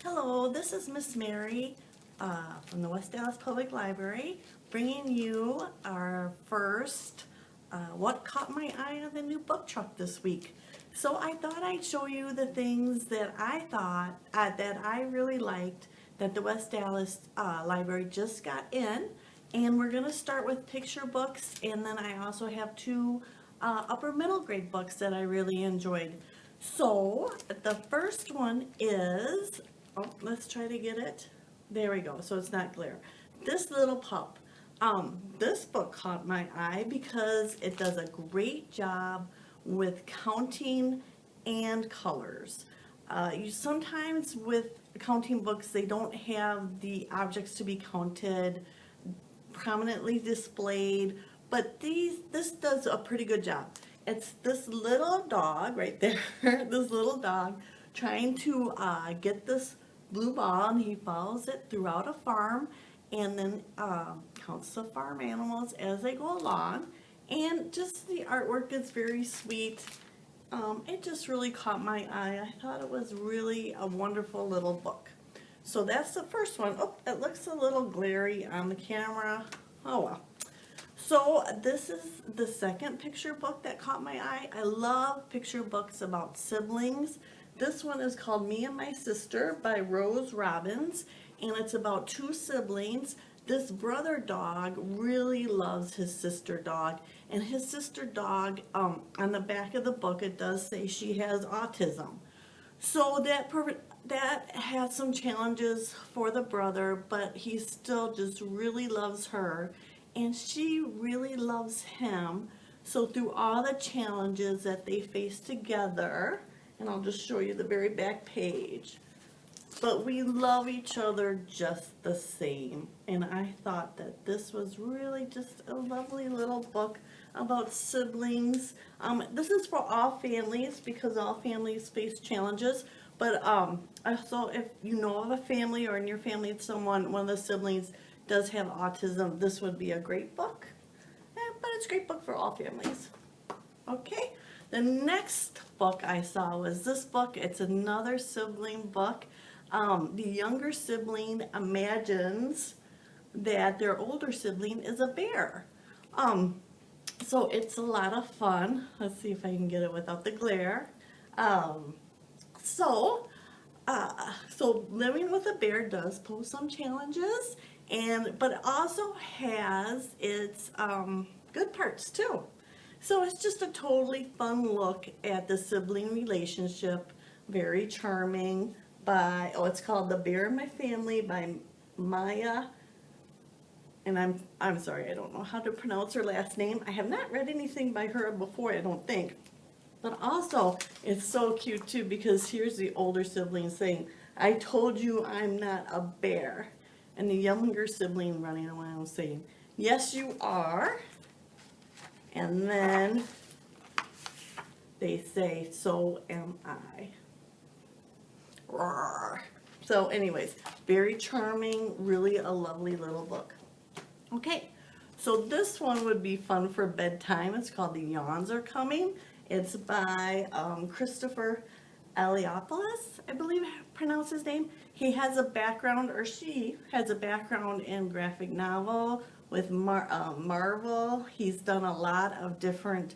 Hello, this is Miss Mary from the West Dallas Public Library, bringing you our first What Caught My Eye on the New Book Truck this week. So I thought I'd show you the things that I thought that I really liked that the West Dallas Library just got in. And we're going to start with picture books, and then I also have two upper middle grade books that I really enjoyed. So the first one is, let's try to get it. There we go, so it's not glare. This Little Pup. This book caught my eye because it does a great job with counting and colors. You sometimes with counting books, they don't have the objects to be counted prominently displayed, but this does a pretty good job. It's this little dog right there, this little dog trying to get this blue ball, and he follows it throughout a farm and then counts the farm animals as they go along, and just the artwork is very sweet. It just really caught my eye. I thought it was really a wonderful little book. So that's the first one. Oh, it looks a little glary on the camera. Oh well. So this is the second picture book that caught my eye. I love picture books about siblings. This one is called Me and My Sister by Rose Robbins, and it's about two siblings. This brother dog really loves his sister dog, and his sister dog, on the back of the book, it does say she has autism. So that has some challenges for the brother, but he still just really loves her, and she really loves him. So through all the challenges that they face together, and I'll just show you the very back page, but we love each other just the same. And I thought that this was really just a lovely little book about siblings. This is for all families because all families face challenges. But so if you know of a family or in your family someone, one of the siblings does have autism, this would be a great book. But it's a great book for all families. Okay, the next book I saw was this book. It's another sibling book. The younger sibling imagines that their older sibling is a bear. So it's a lot of fun. Let's see if I can get it without the glare. So living with a bear does pose some challenges, but it also has its good parts too. So it's just a totally fun look at the sibling relationship, very charming. It's called The Bear in My Family by Maya, and I'm sorry, I don't know how to pronounce her last name. I have not read anything by her before, I don't think. But also, it's so cute too, because here's the older sibling saying, "I told you I'm not a bear." And the younger sibling running around saying, "Yes, you are." And then they say, "So am I." Roar. So anyways, very charming, really a lovely little book. Okay, so this one would be fun for bedtime. It's called Neurons Are Coming. It's by Christopher Eliopoulos, I believe I pronounce his name. He has a background, or she has a background in graphic novel with Marvel. He's done a lot of different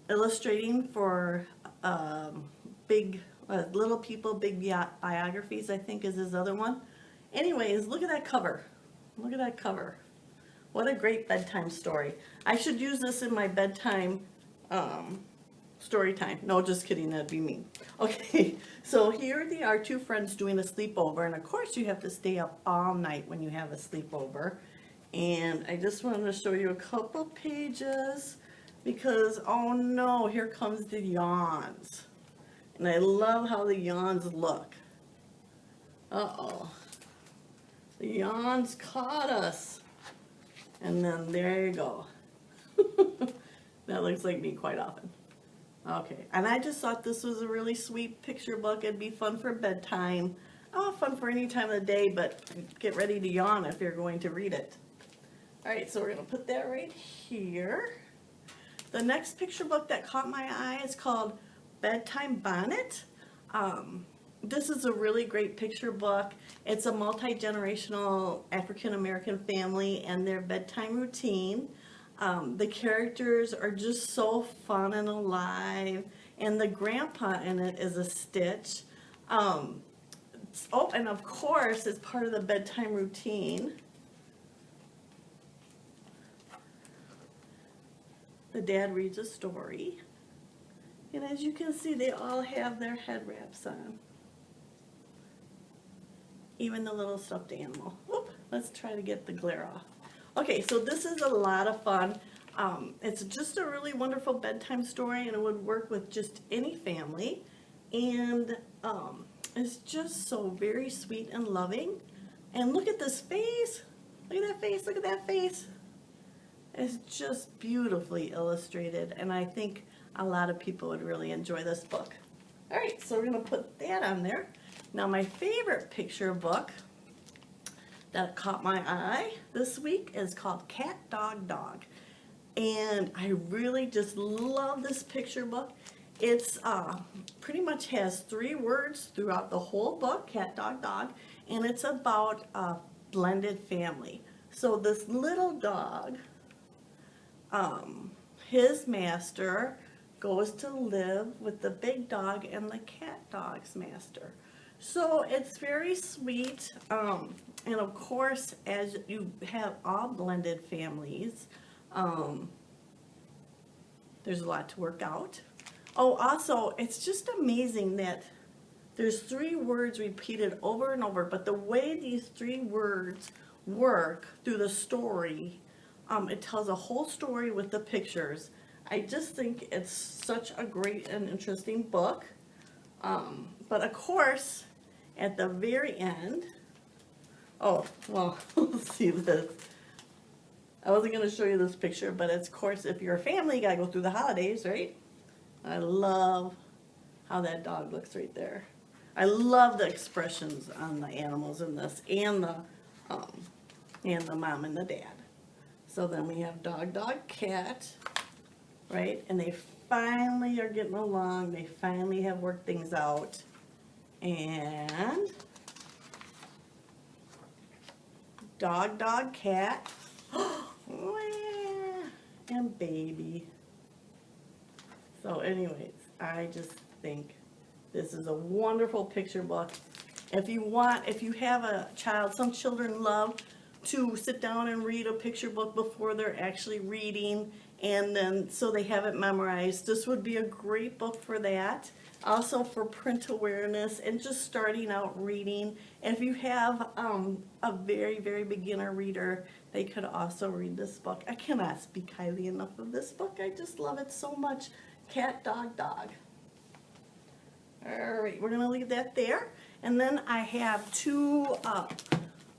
illustrating for Little People, Big Biographies, I think is his other one. Anyways, look at that cover. Look at that cover. What a great bedtime story. I should use this in my bedtime story time. No, just kidding, that'd be me. Okay, so here they are, two friends doing a sleepover, and of course you have to stay up all night when you have a sleepover. And I just wanted to show you a couple pages because, oh no, here comes the yawns. And I love how the yawns look. Uh-oh. The yawns caught us. And then there you go. That looks like me quite often. Okay, and I just thought this was a really sweet picture book. It'd be fun for bedtime. Oh, fun for any time of the day, but get ready to yawn if you're going to read it. All right, so we're going to put that right here. The next picture book that caught my eye is called Bedtime Bonnet. this is a really great picture book. It's a multi-generational African-American family and their bedtime routine. The characters are just so fun and alive, and the grandpa in it is a Stitch. Oh, and of course, as part of the bedtime routine, the dad reads a story. And as you can see, they all have their head wraps on. Even the little stuffed animal. Whoop, let's try to get the glare off. Okay, so this is a lot of fun. It's just a really wonderful bedtime story, and it would work with just any family. And it's just so very sweet and loving. And look at this face. Look at that face. Look at that face. It's just beautifully illustrated, and I think a lot of people would really enjoy this book. All right, so we're going to put that on there. Now, my favorite picture book that caught my eye this week is called CatDog Dog. And I really just love this picture book. It's pretty much has 3 words throughout the whole book, Cat, Dog, Dog, and it's about a blended family. So this little dog, his master goes to live with the big dog and the cat dog's master. So it's very sweet, and of course, as you have all blended families, there's a lot to work out. Oh, also, it's just amazing that there's 3 words repeated over and over, but the way these 3 words work through the story, it tells a whole story with the pictures. I just think it's such a great and interesting book. But of course, at the very end, oh, well, let's see this. I wasn't going to show you this picture, but of course, if you're a family, you got to go through the holidays, right? I love how that dog looks right there. I love the expressions on the animals in this, and the mom and the dad. So then we have dog, dog, cat, right? And they finally are getting along. They finally have worked things out. And dog, dog, cat, and baby. So anyways, I just think this is a wonderful picture book. If you have a child, some children love to sit down and read a picture book before they're actually reading, and then so they have it memorized. This would be a great book for that. Also for print awareness and just starting out reading. If you have a very, very beginner reader, they could also read this book. I cannot speak highly enough of this book. I just love it so much. Cat, dog, dog. All right, we're going to leave that there. And then I have 2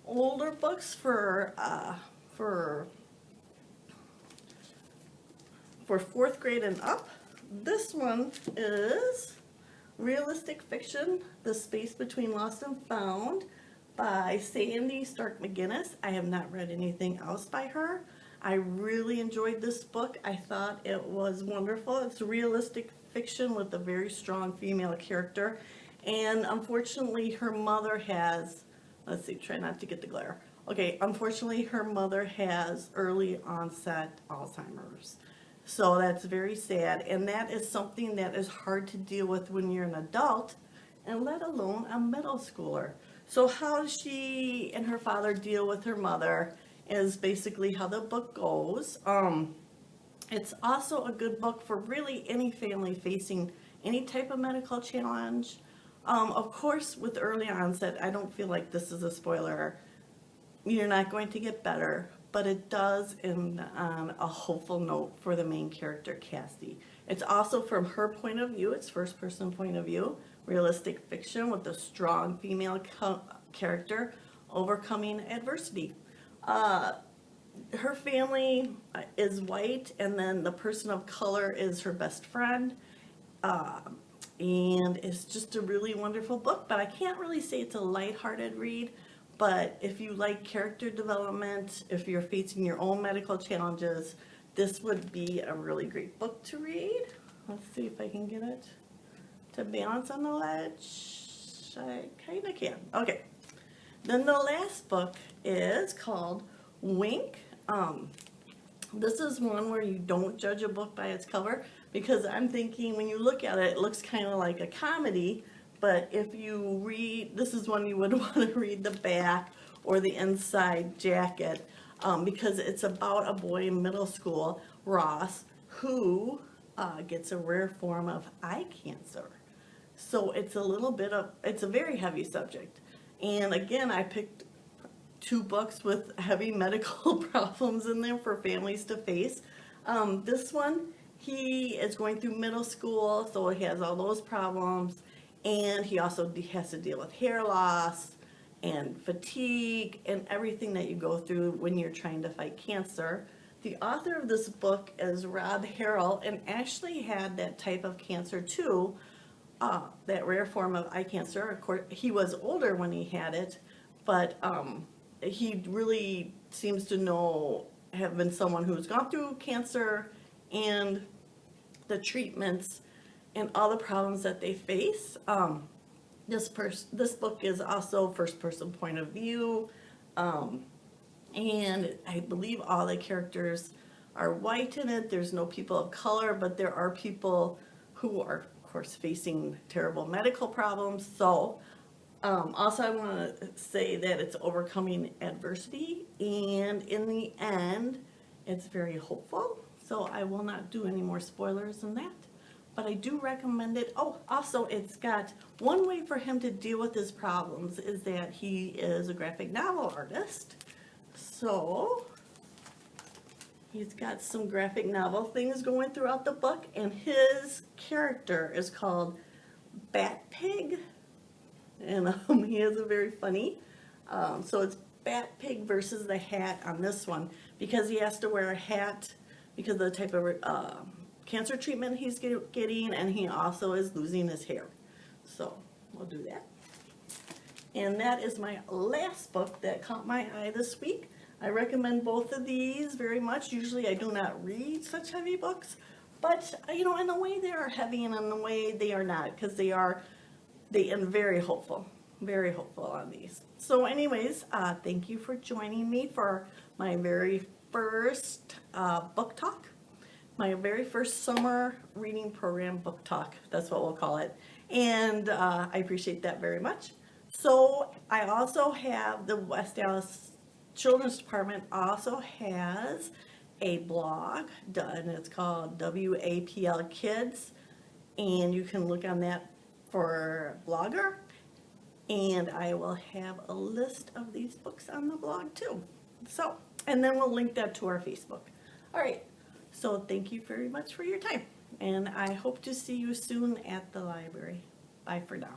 older books for 4th grade and up. This one is Realistic Fiction, The Space Between Lost and Found by Sandy Stark McGinnis. I have not read anything else by her. I really enjoyed this book. I thought it was wonderful. It's realistic fiction with a very strong female character. And unfortunately, her mother has, let's see, try not to get the glare. Okay, unfortunately, her mother has early onset Alzheimer's. So that's very sad, and that is something that is hard to deal with when you're an adult, and let alone a middle schooler. So how she and her father deal with her mother is basically how the book goes. It's also a good book for really any family facing any type of medical challenge. Of course, with early onset, I don't feel like this is a spoiler. You're not going to get better, but it does end on a hopeful note for the main character, Cassie. It's also from her point of view, it's first person point of view, realistic fiction with a strong female character overcoming adversity. Her family is white, and then the person of color is her best friend. And it's just a really wonderful book, but I can't really say it's a lighthearted read. But if you like character development, if you're facing your own medical challenges, this would be a really great book to read. Let's see if I can get it to balance on the ledge. which I kind of can. Okay. Then the last book is called Wink. This is one where you don't judge a book by its cover, because I'm thinking when you look at it, it looks kind of like a comedy, but if you read, this is one you would want to read the back or the inside jacket, because it's about a boy in middle school, Ross, who gets a rare form of eye cancer. So it's a very heavy subject. And again, I picked 2 books with heavy medical problems in there for families to face. This one, he is going through middle school, so he has all those problems, and he also has to deal with hair loss and fatigue and everything that you go through when you're trying to fight cancer. The author of this book is Rob Harrell, and actually had that type of cancer too, that rare form of eye cancer. Of course, he was older when he had it, but he really seems to have been someone who's gone through cancer and the treatments and all the problems that they face. This book is also first-person point of view, and I believe all the characters are white in it. There's no people of color, but there are people who are, of course, facing terrible medical problems. So also, I want to say that it's overcoming adversity, and in the end, it's very hopeful. So I will not do any more spoilers than that, but I do recommend it. Oh, also, it's got one way for him to deal with his problems is that he is a graphic novel artist. So he's got some graphic novel things going throughout the book, and his character is called Bat Pig. And he is a very funny. So it's Bat Pig versus the hat on this one, because he has to wear a hat because of the type of cancer treatment he's getting, and he also is losing his hair. So we'll do that. And that is my last book that caught my eye this week. I recommend both of these very much. Usually I do not read such heavy books, but in a way they are heavy, and in a way they are not, because they end very hopeful on these. So anyways, thank you for joining me for my very first book talk, my very first summer reading program book talk. That's what we'll call it. And I appreciate that very much. So I also have the West Dallas Children's Department also has a blog done. It's called WAPL Kids, and you can look on that for Blogger, and I will have a list of these books on the blog too. So, and then we'll link that to our Facebook. All right, so thank you very much for your time, and I hope to see you soon at the library. Bye for now.